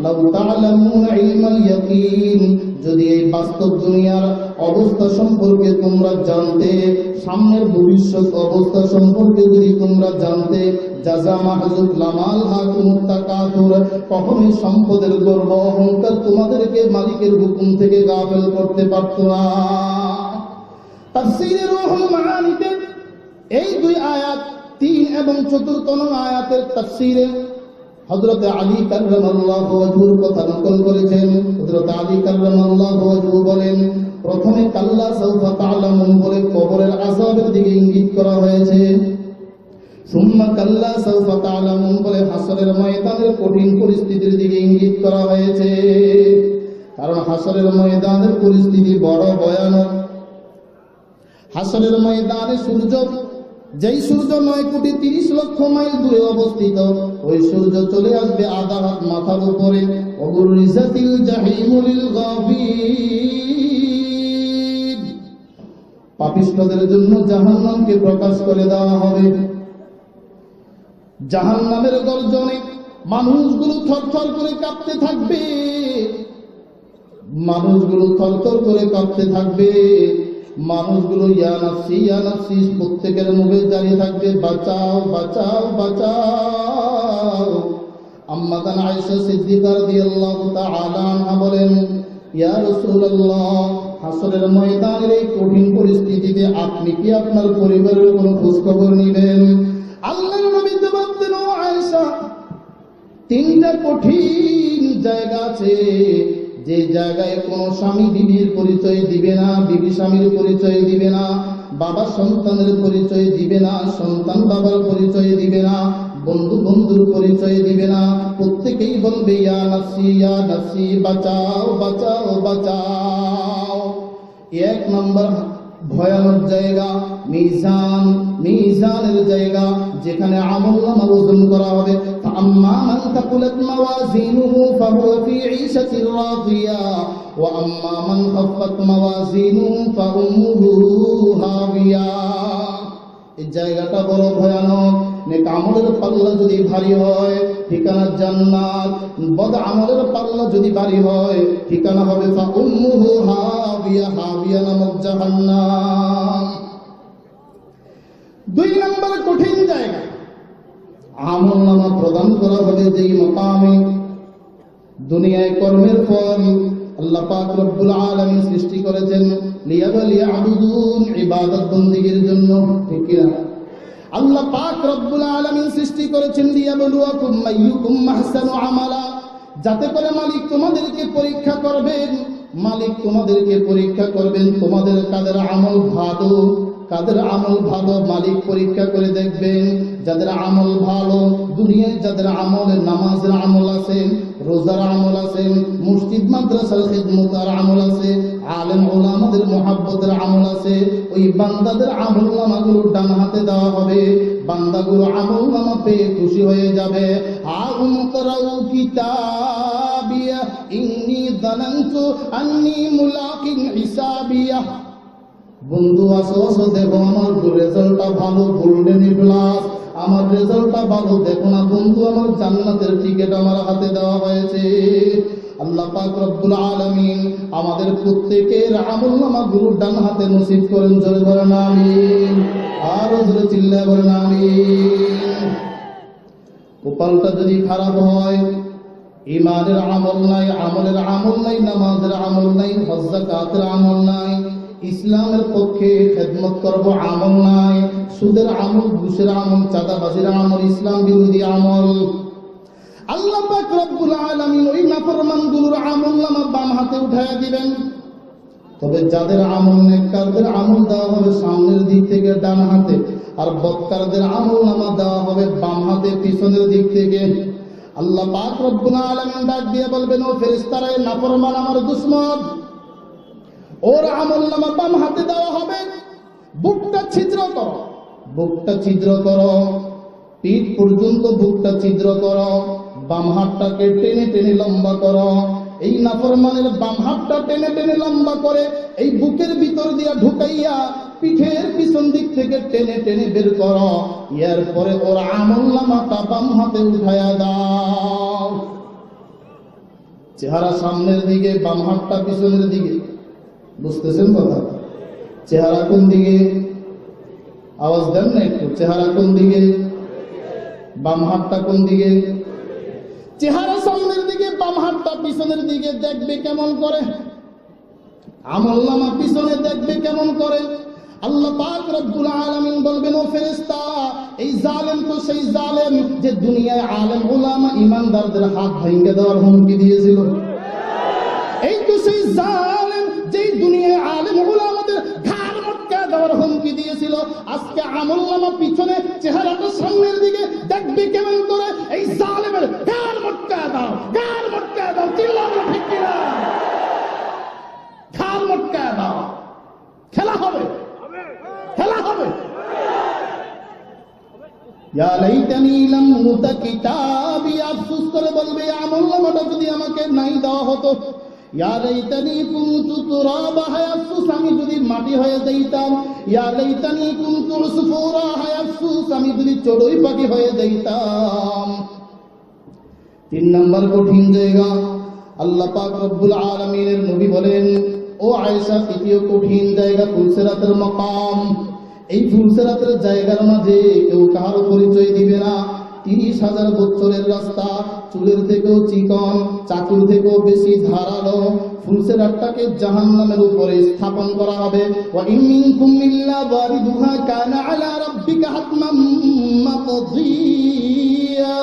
লাউ তা'লামুনা ইলমাল ইয়াকিন, যদি এই বাস্তব দুনিয়ার অবস্থা সম্পর্কে তোমরা জানতে, সামনের ভবিষ্যৎ অবস্থা সম্পর্কে যদি তোমরা জানতে, জাযা মাহজুব লামাল হাকুমুত তাকাতুর, কখনোই সম্পদের গর্ব অহংকার তোমাদেরকে মালিকের হুকুম থেকে গাফিল করতে পারত না। তাফসীরে রূহুল মাআনিতে এই 2 আয়াত, 3 এবং 4 নং আয়াতের তাফসীরে হযরত আলী কাররামাল্লাহু ওয়াজহুর কথা নকল করেছেন। হযরত আলী কাররামাল্লাহু ওয়াজহু বলেন, প্রথমে কাল্লা সাউফা তা'লামুন বলে কবরের আযাবের দিকে ইঙ্গিত করা হয়েছে। সুম্মা কাল্লা সাউফা তা'লামুন বলে হাসরের ময়দানের কঠিন পরিস্থিতির দিকে ইঙ্গিত করা হয়েছে। কারণ হাসরের ময়দানের পরিস্থিতি বড় ভয়ানক। হাসরের ময়দানে সূর্য, যেই সূর্য 9,30,00,000 মাইল দূরে অবস্থিত, ওই সূর্য চলে আসবে আধা হাত মাথার উপরে। ওবুরিজাতিল জাহিমু লিল গাফিল, পাপিষ্ঠদের জন্য জাহান্নামকে প্রকাশ করে দেওয়া হবে। জাহান্নামের গর্জনে মানুষগুলো থরথর করে কাঁপতে থাকবে, মানুষগুলো থরথর করে কাঁপতে থাকবে। মানুষগুলো ইয়া নাফসি ইয়া নাফসি প্রত্যেকের মুখে দাঁড়িয়ে থাকবে, বাঁচাও বাঁচাও বাঁচাও। আম্মা জান আয়েশা সিদ্দিকা রাদিয়াল্লাহু তাআলা আনহা বলেন, ইয়া রাসূলুল্লাহ, হাসরের ময়দানের এই কঠিন পরিস্থিতিতে আপনি কি আপনার পরিবারের কোনো খোঁজ খবর নেবেন? আল্লাহর নবী জবাব দেন, আয়েশা, 3টা কঠিন জায়গা আছে, যে জায়গায় কোনো স্বামী বিবির পরিচয় দিবে না, বিবি স্বামীর পরিচয় দিবে না, বাবা সন্তানের পরিচয় দিবে না, সন্তান বাবার পরিচয় দিবে না, বন্ধু বন্ধুর পরিচয় দিবে না। প্রত্যেকেই বলবে, ইয়া নাফসি, বাঁচাও বাঁচাও বাঁচাও। 1 নম্বর ভয়ানক জায়গা মিজান, মিজানের জায়গা, যেখানে আমলনামা ওজন করা হবে। ফাআম্মা মান তাকুলাত মাওয়াজিনুহু ফাহুয়া ফি ঈশাতির রাদিয়া ওয়া আম্মা মান খাফফাত মাওয়াজিনুহু ফাউম্মুহু হাবিয়া। জায়গাটা বড় ভয়ানক। নেক আমলের পাল্লা যদি ভারী হয় ঠিকানা জান্নাত, বদ আমলের পাল্লা যদি ভারী হয় ঠিকানা হবে ফা উম্মুহু হাবিয়া, হাবিয়া নামক জাহান্নাম। 2 নম্বর কঠিন জায়গা, আমলনামা প্রদান করা হবে যেই মাকামে। দুনিয়ায় কর্মের ফল আল্লাহ পাক রব্বুল আলামিন সৃষ্টি করেছেন লিয়াবলিয়াবুদুন, ইবাদত বন্দেগীর জন্য, ঠিক কি না? আল্লাহ পাক রব্বুল আলামিন সৃষ্টি করেছেন লিয়াবলুয়াকুম আইয়ুকুম আহসানু আমালা, যাতে করে মালিক তোমাদেরকে পরীক্ষা করবেন। মালিক তোমাদেরকে পরীক্ষা করবেন তোমাদের কাদের আমল ভালো, কাদের আমল ভালো মালিক পরীক্ষা করে দেখবেন। যাদের আমল ভালো, দুনিয়ায় যাদের আমল, নামাজের আমল আছে, রোজার আমল আছে, মসজিদ মাদ্রাসার খিদমতের আমল আছে, আলেম ওলামাদের মুহাব্বতের আমল আছে, ওই বান্দাদের আমল নামাগুলো ডান হাতে দেওয়া হবে। বান্দাগুলো আমল নামা পেয়ে খুশি হয়ে যাবে। আউমকরাউ কিতাবিয়া ইন্নী যানানতু আন্নী মুলাকিন হিসাবিয়া। বন্ধু আসো আসো, দেখো আমার রেজাল্টটা ভালো, গোল্ডেন প্লাস, আমার রেজাল্টটা ভালো, দেখো না বন্ধু আমার জান্নাতের টিকিট আমার হাতে দেওয়া হয়েছে। আল্লাহ পাক রব্বুল আলামিন আমাদের প্রত্যেকের আমলনামাগুলো ডান হাতে নসিব করেন, জোরে বলেন আমিন, আরো জোরে চিল্লায় বলেন আমিন। কপালটা যদি খারাপ হয়, ইমানের আমল নাই, আমলের আমল নাই, নামাজের আমল নাই, হজ যাকাতের আমল নাই, ইসলামের পক্ষে খেদমত করব আমল নাই, সুদের আমল, ঘুষের আমল, চাঁদাবাজির আমল, ইসলাম বিরোধী আমল, আল্লাহ পাক রব্বুল আলামিন ওই নাফরমানগুলোর আমলনামা বাম হাতে উঠায়া দিবেন। তবে যাদের আমল, নেককারদের আমল দেওয়া হবে সামনের দিক থেকে ডান হাতে, আর বদকারদের আমলনামা দেওয়া হবে বাম হাতে পিছনের দিক থেকে। আল্লাহ পাক রব্বুল আলামিন ডাক দিয়ে বলবেন, ও ফেরেশতারা, এই নাফরমান আমার দুশমন, ওর আমলনামা বাম হাতে দেওয়া হবে। বুকটা ছিদ্র করো, বুকটা ছিদ্র করো, পিঠ পর্যন্ত বুকটা ছিদ্র করো, বাম হাতটাকে টেনে টেনে লম্বা করো। এই নাফরমানের বাম হাতটা টেনে টেনে লম্বা করে এই বুকের ভিতর দিয়া ঢুকাইয়া পিঠের পিছন দিক থেকে টেনে টেনে বের করো। এরপরে ওর আমলনামাটা বাম হাতে উঠায়া দাও। চেহারা সামনের দিকে, বাম হাতটা পিছনের দিকে, বুঝতেছেন কথা? চেহারা কোন দিকে? আওয়াজ দেন না একটু, চেহারা কোন দিকে? বাম হাতটা কোন দিকে? চেহারা সামনের দিকে, বাম হাতটা পিছনের দিকে। দেখবে কেমন করে? আমলনামা পিছনে দেখবে কেমন করে? আল্লাহ পাক রব্বুল আলামিন বলবেন, ও ফেরেশতা, এই জালেম তো সেই জালেম যে দুনিয়ায় আলেম উলামা ইমানদারদের হাত ভেঙে দেওয়ার হুমকি দিয়েছিল। এই তো সেই জালেম যেই দুনিয়ায় আলেম উলামাদের ঘাড় মটকা দেওয়ার হুমকি দিয়েছিল। আজকে আমলনামা পিছনে, চেহারাটা সামনের দিকে, দেখবে কেমন করে? এই জালেমের ঘাড় মটকা দাও, ঘাড় মটকা দাও, চিল্লাবো ঠিক কিনা? ঘাড় মটকা দাও। খেলা হবে, খেলা হবে। ইয়া লাইতানি লাম উতা কিতাবি, আফসোস করে বলবে আমলনামাটা যদি আমাকে নাই দেওয়া হতো। ইয়া লাইতানি কুনতু তুরাবা, হায় আফসোস আমি যদি মাটি হয়ে যাইতাম। ইয়া লাইতানি কুনতু উসফুরা, হায় আফসোস আমি যদি চড়ুই পাখি হয়ে যাইতাম। 3 নম্বর কঠিন জায়গা, আল্লাহ পাক রব্বুল আলামিনের নবী বলেন, ও আয়েশা, তৃতীয় কঠিন জায়গা ফুলসিরাতের মাকাম। এই ফুলসিরাতের জায়গার মাঝে কেউ কারো পরিচয় দিবে না। 30,000 বছরের রাস্তা, চুলের থেকেও চিকন, চাকুর থেকেও বেশি ধারালো। ফুলসিরাতটাকে জাহান্নামের উপরে স্থাপন করা হবে। ওয়া ইন মিনকুম ইল্লা ওয়ারিদুহা কানা আলা রাব্বিকা হাতমান মাকদিয়া।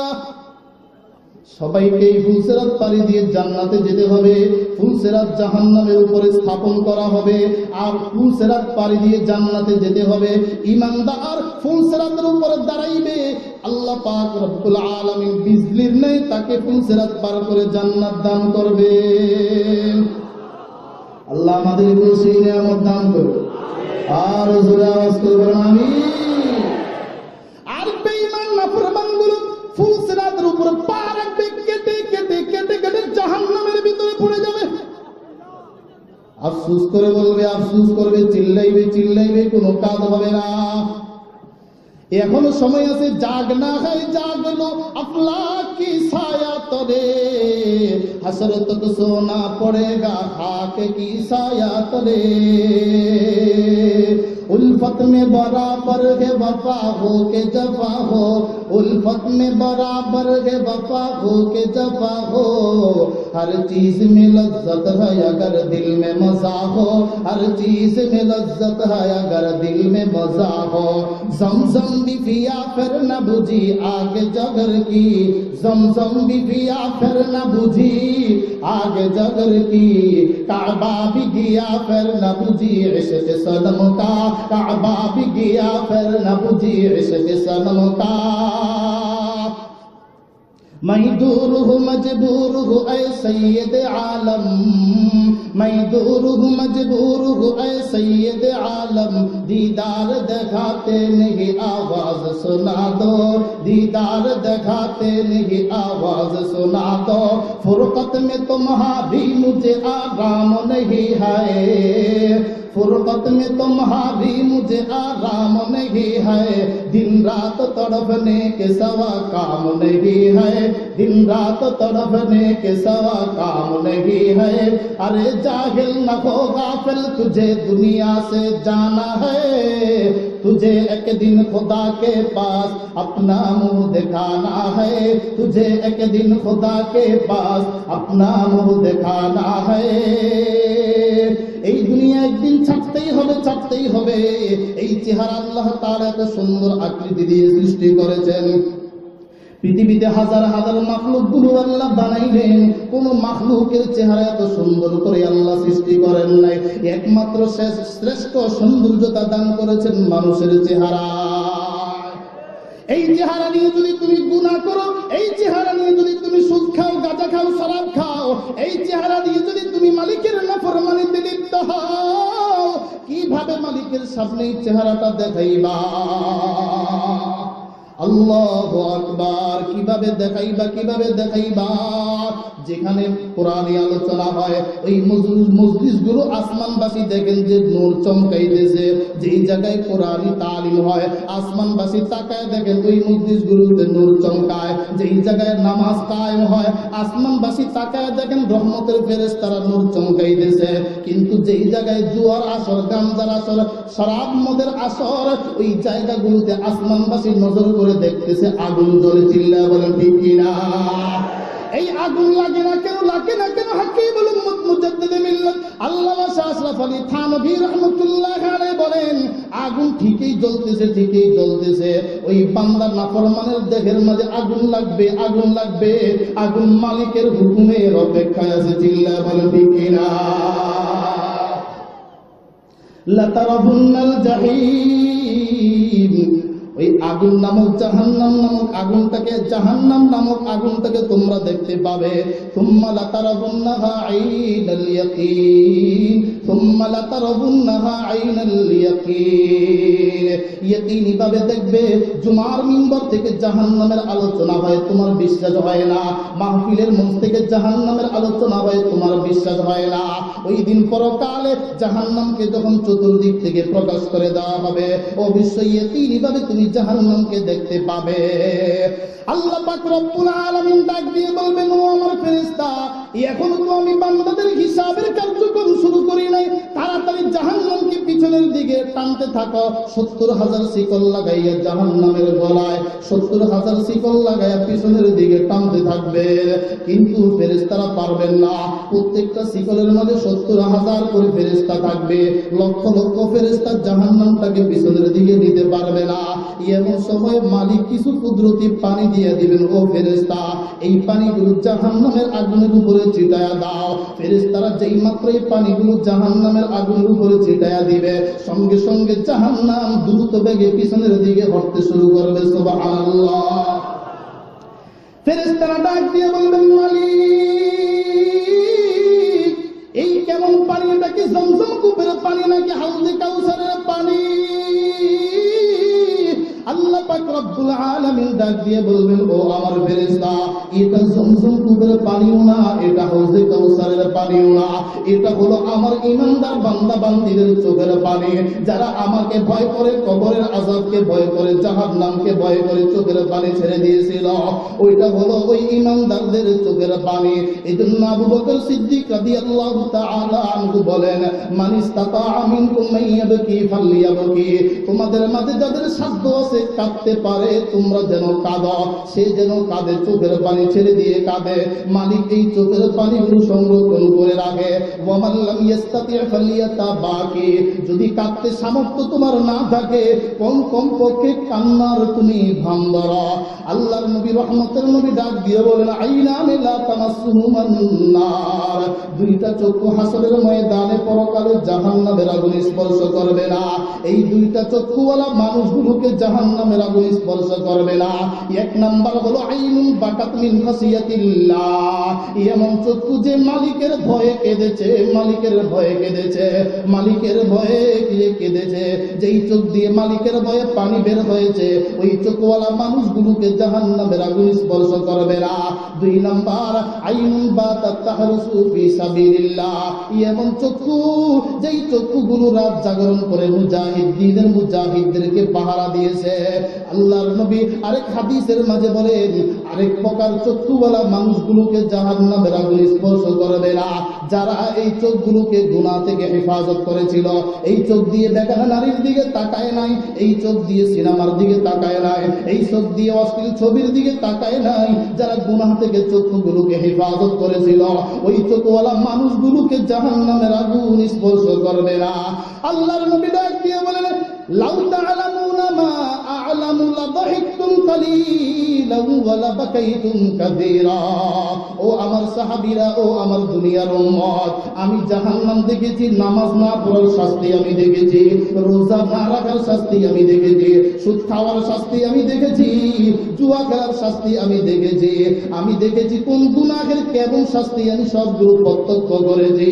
সবাইকে এই ফুলসিরাত পাড়ি দিয়ে জান্নাতে যেতে হবে। ফুলসিরাত জাহান্নামের উপরে স্থাপন করা হবে, আর ফুলসিরাত পাড়ি দিয়ে জান্নাতে যেতে হবে। ঈমানদার ফুলসিরাতের উপরে দাঁড়াইবে, আল্লাহ পাক রব্বুল আলামিন বিজলির ন্যায় তাকে ফুলসিরাত পার করে জান্নাত দান করবে। আল্লাহ আমাদেরকে সেই নিয়ামত দান করবে। আর জোরে আওয়াজ করে বলেন আমিন। আর বেঈমান নাফরমানগুলো ফুলসিরাতের উপরে পা রাখবে, কেটে কেটে কেটে কেটে জাহান্নামের ভিতরে পড়ে যাবে। আফসোস করে বলবে, আফসোস করবে, চিল্লাইবে চিল্লাইবে, কোনো কাজ হবে না। এখনো সময় আছে, জাগ না হয় জাগলো अफलाक की साया तले, हसरत को सोना पड़ेगा खाक की साया तले। उल्फत में बराबर है वफा हो के जफा हो, उल्फत में बराबर है वफा हो के जफा हो, हर चीज में लज्जत है अगर दिल में मजा हो, हर चीज में लज्जत है अगर दिल में मजा हो। जमजम भी पिया फिर न बुझी आग जगर की, जमजम भी पिया फिर न बुझी आग जगर की, काबा भी गया फिर न बुझी इश्क सनम का, काबा भी गया फिर न बुझी इश्क सनम का। मैं दूर हूँ मजबूर हूँ ऐ सैयद आलम, मैं दूर हूँ मजबूर हूँ ऐ सैयद आलम, दीदार दिखाते नहीं आवाज सुना दो, दीदार दिखाते नहीं आवाज सुना दो। फुरकत में तुम्हारी मुझे आराम नहीं है, फुरकत में तुम्हारी मुझे आराम नहीं है, दिन रात तड़पने के सवा काम नहीं है, दिन रात तड़पने के सवा काम नहीं है। अरे जाहिल न हो गाफिल, तुझे दुनिया से जाना है, तुझे एक दिन खुदा के पास अपना मुंह दिखाना है, तुझे एक दिन खुदा के पास अपना मुंह दिखाना है। এই দুনিয়া একদিন ছাড়তেই হবে, ছাড়তেই হবে। এই চেহারা আল্লাহ তাআলা এত সুন্দর আকৃতি দিয়ে সৃষ্টি করেছেন। পৃথিবীতে হাজার হাজার মাখলুকগুলো আল্লাহ বানাইলেন, কোন মাখলুকের চেহারা এত সুন্দর করে আল্লাহ সৃষ্টি করেন নাই। একমাত্র শ্রেষ্ঠ সৌন্দর্যতা দান করেছেন মানুষের চেহারা। এই চেহারা নিয়ে যদি তুমি গুনাহ করো, এই চেহারা নিয়ে যদি তুমি সুদ খাও, গাঁজা খাও, শরাব খাও, এই চেহারা দিয়ে যদি তুমি মালিকের নাফরমানিতে লিপ্ত হও, কিভাবে মালিকের সামনে এই চেহারাটা দেখাইবা? আল্লাহু আকবার। কিভাবে দেখাইবা, কিভাবে দেখাইবা? যেখানে কোরআনে আলোচনা হয় ওই মজলিসগুলো আসমানবাসী দেখেন যে নূর চমকাইতেছে, যেই জায়গায় কোরআনি তালিম হয় আসমানবাসী তাকায় দেখেন ওই মজলিসগুলোতে নূর চমকায়, যেই জায়গায় নামাজ কায়েম হয় আসমানবাসী তাকায় দেখেন রহমতের ফেরেশতারা নূর চমকাইতেছে। কিন্তু যেই জায়গায় জুয়ার আসর, গাঞ্জার আসর, শরাব মদের আসর, ওই জায়গাগুলোতে আসমানবাসী নজর করে দেখতেছে আগুন জ্বলে। চিল্লায়া বলেন ঠিক কিনা? এই আগুন লাগে না কেন, লাগে না কেন? হাকিমুল উম্মত মুজাদ্দিদে মিল্লাত আল্লামা শাহ আশরাফ আলী থানভী রাহমাতুল্লাহ আলাইহি বলেন, আগুন ঠিকই জ্বলতেছে, ঠিকই জ্বলতেছে। ওই বান্দার নাফরমানের দেহের মাঝে আগুন লাগবে, আগুন লাগবে। আগুন মালিকের হুকুমের অপেক্ষায় আছে। চিল্লায়া বলেন ঠিক কিনা? লাতারাবুন্নাল জাহিম, ওই আগুন নামক জাহান্নাম নামক আগুনটাকে, জাহান্নাম নামক আগুনটাকে তোমরা দেখতে পাবে। সুম্মা লাতারাবুন্নাহা আইনাল ইয়াকিন, সুম্মা লাতারাবুন্নাহা আইনাল ইয়াকিন, ইয়াকিনি ভাবে দেখবে। জুমার মিম্বর থেকে জাহান্নামের আলোচনা হয়, তোমার বিশ্বাস হয় না। মাহফিলের মঞ্চ থেকে জাহান্নামের আলোচনা হয়, তোমার বিশ্বাস হয় না। ওই দিন পরকালে জাহান্নামকে যখন চতুর্দিক থেকে প্রকাশ করে দেওয়া হবে, অবশ্যই ইয়াকিনি ভাবে তুমি জাহান্নামকে দেখতে পাবে। আল্লাহ পাক রব্বুল আলামিন ডাক দিয়ে বলবেন, ও আমার ফেরেশতা, এখনো তো আমি বান্দাদের হিসাবের কার্যক্রম শুরু করি নাই, তাড়াতাড়ি জাহান্নামকে পিছনের দিকে টানতে থাকো। 70,000 শিকল লাগাইয়া জাহান্নামের গলায়, 70,000 শিকল লাগাইয়া পিছনের দিকে টানতে থাকবে। কিন্তু ফেরেশতারা পারবেন না। প্রত্যেকটা শিকলের মধ্যে 70,000 করে ফেরেশতা থাকবে। লক্ষ লক্ষ ফেরেশতা জাহান্নামটাকে পিছনের দিকে নিতে পারবে না। এমন সময় মালিক কিছু কুদরতি পানি দিয়ে দিবেন, ও ফেরেশতা এই পানিগুলো জাহান্নামের আগুনের উপরে ছিটায়া দাও। ফেরেশতারা যেই মাত্র এই পানিগুলো জাহান্নামের আগুনের উপরে ছিটায়া দিবে, সঙ্গে সঙ্গে জাহান্নাম দ্রুত বেগে পিছনের দিকে হটতে শুরু করবে। সুবহানাল্লাহ। ফেরেশতারা ডাক দিয়ে বলবেন, মালিক এই কেমন পানি? এটা কি জমজম কূপের পানি নাকি হাউজে কাউসারের পানি? আল্লাহ পাক রব্বুল আলামিন ডাক দিয়ে বলবেন, ও আমার ফেরেশতা, এটা জমজম কূপের পানিও না, এটা হাউজে কাউসারের পানিও না, এটা হলো আমার ঈমানদার বান্দা বান্দীদের চোখের পানি, যারা আমাকে ভয় করে, কবরের আযাবকে ভয় করে, জাহান্নামকে ভয় করে চোখের পানি ছেড়ে দিয়েছিল, ওইটা হলো ওই ঈমানদারদের চোখের পানি। এজন্য আবু বকর সিদ্দিক রাদিয়াল্লাহু তাআলা আনহু বলেন, মান ইসতাতাআ মিনকুম মাইয়াবকি ফালইয়াবকি, তোমাদের মাঝে যাদের সাধ্য আছে কাঁদতে পারে তোমরা যেন কাঁদো, সে যেন কাঁদে, চোখের পানি ছেড়ে দিয়ে কাঁদে। মালিক এই চোখের পানিগুলো সংরক্ষণ করে রাখে। ওয়া মান লাম ইসতাতি' ফালিয়াতাবাকি, যদি কাঁদতে সামর্থ্য তোমার না থাকে কম পক্ষে কান্নার তুমি ভান ধরো। আল্লাহর নবী রহমতের নবী ডাক দিয়ে বলেন, আইনানি লা তামাসসুহুমান নার, দুইটা চক্ষু হাসরের ময়দানে পরকালে জাহান্নামের আগুন স্পর্শ করবে না। এই দুইটা চক্ষুওয়ালা মানুষগুলোকে জাহান্নামের আগুন স্পর্শ করবে না। এক নাম্বার হলো আইনুন বাকাত মিন খাসিয়াতিল্লাহ, এমন চক্ষু যে মালিকের ভয়ে কেঁদেছে, মালিকের ভয়ে কেঁদেছে, মালিকের ভয়ে কেঁদেছে, যেই চোখ দিয়ে মালিকের ভয়ে পানি বের হয়েছে, ওই চোখওয়ালা মানুষগুলোকে জাহান্নামের আগুন স্পর্শ করবে না। দুই নাম্বার আইনুন বাতাত তাহরুসু ফি সাবিলিল্লাহ, এমন চক্ষু যেই চক্ষুগুলো রাত জাগরণ করে মুজাহিদদেরকে পাহারা দিয়েছে। আল্লাহর নবী আরেক হাদিসের মাঝে বলেন, আরেক প্রকার চক্ষুওয়ালা মানুষগুলোকে জাহান্নামের আগুন স্পর্শ করবে না, যারা এই চোখগুলোকে গুনাহ থেকে হেফাজত করেছিল। এই চোখ দিয়ে বেগানা নারীর দিকে তাকায় নাই, এই চোখ দিয়ে সিনেমার দিকে তাকায় নাই, এই চোখ দিয়ে অশ্লীল ছবির দিকে তাকায় নাই, যারা গুনাহ থেকে চক্ষুগুলোকে হেফাজত করেছিল, ওই চোখওয়ালা মানুষগুলোকে জাহান্নামের আগুন স্পর্শ করবে না। আল্লাহর নবী ডাক দিয়ে বলেন, লাউ তা'লামুনা মা আ'লামু লাদাহিকতুম কালীলান ওয়া লাবাকাইতুম কাসীরা। ও আমার সাহাবীরা, ও আমার দুনিয়ার উম্মত, আমি জাহান্নাম দেখেছি, নামাজ না পড়ার শাস্তি আমি দেখেছি, রোজা না রাখার শাস্তি আমি দেখেছি, সুদ খাওয়ার শাস্তি আমি দেখেছি, জুয়া খেলার শাস্তি আমি দেখেছি, আমি দেখেছি কোন গুনাহের কেমন শাস্তি, আমি সবগুলো প্রত্যক্ষ করেছি।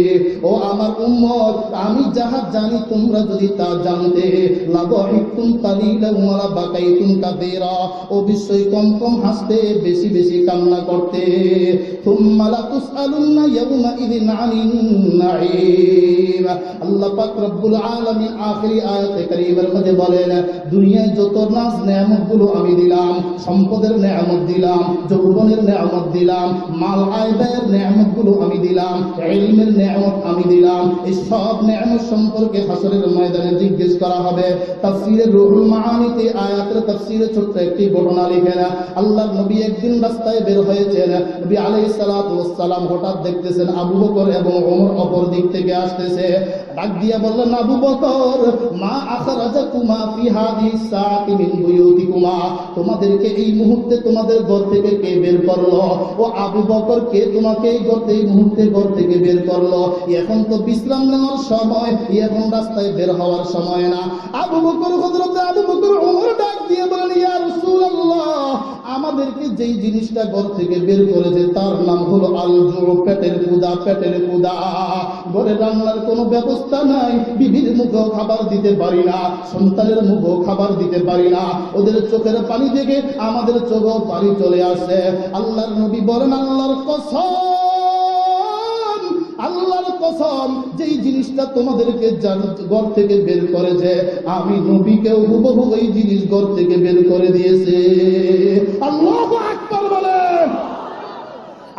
ও আমার উম্মত, আমি যাহা জানি তোমরা যদি তা জানতে, লাদাহিকতুম কালীলান ওয়া লাবাকাইতুম কাসীরা, অবশ্যই কম হাসতে, বেশি বেশি কান্না করতে। থুম্মা লাতুসআলুন্না ইয়াওমাইযিন আনিন নাঈম। আল্লাহ পাক রব্বুল আলামিন আখিরি আয়াতে কারীমের মধ্যে বলেন, দুনিয়ায় যত নাজ নেয়ামতগুলো আমি দিলাম, সম্পদের নেয়ামত দিলাম, যৌবনের নেয়ামত দিলাম, মাল আয় ব্যয়ের নেয়ামতগুলো আমি দিলাম, ইলমের নেয়ামত আমি দিলাম, এই সব নেয়ামত সম্পর্কে হাসরের ময়দানে জিজ্ঞেস করা হবে। তাফসীরে রুহুল মাআনিতে আয়াতের তাফসীরে ছোট্ট একটি ঘটনা লিখেন। আল্লাহর নবী একদিন রাস্তায় বের হয়েছেন, নবী আলাইহিস সালাতু ওয়াস সালাম হঠাৎ দেখতেছেন আবু বকর এবং ওমর অপর দিক থেকে আসতেছে। ডাক দিয়া বললেন, আবু বকর, মা আখরাজাকুমা ফি হাদিস সাআতি মিন বুয়ুতিকুমা, তোমাদেরকে এই মুহূর্তে তোমাদের ঘর থেকে কে বের করলো? ও আবু বকর, কে তোমাকে এই মুহূর্তে ঘর থেকে বের করলো? এখন তো বিশ্রাম নেওয়ার সময়, এখন রাস্তায় বের হওয়ার সময় না। আবু বকর, হযরত আবু বকর ওমর ডাক দিয়ে বলেন, ইয়া রাসূলুল্লাহ, আমাদেরকে যেই জিনিসটা ঘর থেকে বের করেছে তার নাম হলো আল-জু, পেটের ক্ষুধা, পেটের ক্ষুধা। ঘরে রান্নার কোনো ব্যবস্থা নাই, বিবির মুখেও খাবার দিতে পারি না, সন্তানের মুখেও খাবার দিতে পারি না, ওদের চোখের পানি দেখে আমাদের চোখেও পানি চলে আসে। আল্লাহর নবী বলেন, আল্লাহর কসম, আল্লাহর কসম, যেই জিনিসটা তোমাদেরকে ঘর থেকে বের করেছে, আমি নবীকেও হুবহু ওই জিনিস ঘর থেকে বের করে দিয়েছে। আল্লাহু আকবার বলেন।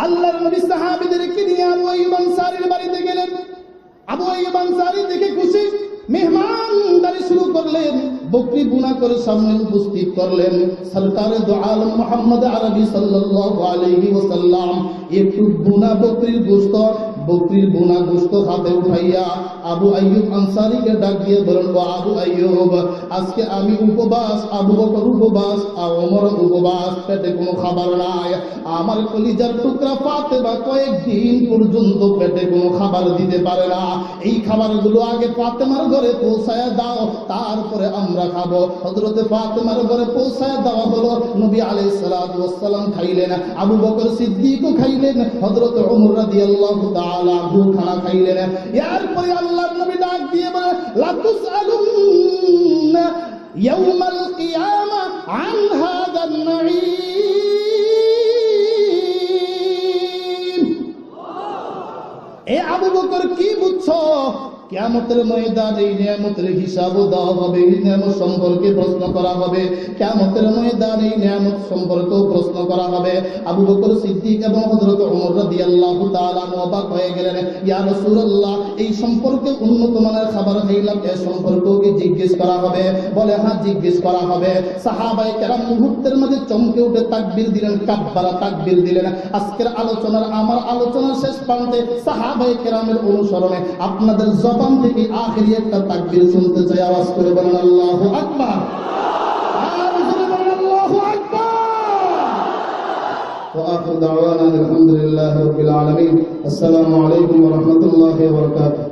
আল্লাহর নবী সাহাবীদেরকে নিয়ে আবু আইয়ুব আনসারীর বাড়িতে গেলেন। আবু আইয়ুব আনসারী দেখে খুশি, মেহমানদারি শুরু করলেন, বকরি বুনা করে সামনে উপস্থিত করলেন। সরকারে দো আলম মুহাম্মদ আরবি সাল্লাল্লাহু আলাইহি ওয়াসাল্লাম একটু বুনা বকরির গোশত হাতে উঠাইয়া আবু আইয়ুব আনসারীকে ডাক দিয়ে বলেন, ও আবু আইয়ুব, আজকে আমি উপবাস, আবু বকর উপবাস, আর ওমর উপবাস, পেটে কোনো খাবার নাই। আমার কলিজার টুকরা ফাতেমা কয়েকদিন পর্যন্ত পেটে কোনো খাবার দিতে পারে না। এই খাবারগুলো আগে ফাতেমার ঘরে পৌঁছায়া দাও, তারপরে আমরা খাবো। হযরতে ফাতেমার ঘরে পৌঁছায়া দেওয়া হলো। নবী আলাইহিস সালাতু ওয়াস সালাম খাইলেন, আবু বকর সিদ্দিকও খাইলেন, হযরত ওমর রাদিয়াল্লাহু তাআলা আনহু খানা খাইলেন। এরপরে আল্লাহর নবী ডাক দিয়ে বলেন, লা তুসআলুন্না ইয়াউমাল কিয়ামা عن هذا النعيم এ আবু বকর কি বুঝছো কিয়ামতের ময়দানে এই নিয়ামতের হিসাব দেওয়া হবে এই নিয়ামত সম্পর্কে প্রশ্ন করা হবে কিয়ামতের ময়দানে এই নিয়ামত সম্পর্কে প্রশ্ন করা হবে আবু বকর সিদ্দিক এবং হযরত ওমর রাদিয়াল্লাহু তাআলা অবাক হয়ে গেলেন ইয়া রাসূলুল্লাহ এই সম্পর্কে উন্নত মানের খাবার খাইলাম এ সম্পর্কে কি জিজ্ঞেস করা হবে বলে হ্যাঁ জিজ্ঞেস করা হবে সাহাবায়ে কেরাম মুহূর্তের মধ্যে চমকে উঠে তাকবীর দিলেন কাব্বারা তাকবীর দিলেন আজকের আলোচনার আমার আলোচনার শেষ প্রান্তে সাহাবায়ে কেরামের অনুসরণে আপনাদের জবান থেকে আখেরি একটা তাকবীর শুনতে চাই আওয়াজ করে বলেন আল্লাহু আকবার আর জোরে বলেন আল্লাহু আকবার ওয়া আখিরু দাওয়ানা আলহামদুলিল্লাহি রাব্বিল আলামিন আসসালামু আলাইকুম ওয়া রাহমাতুল্লাহি ওয়া বারাকাতুহু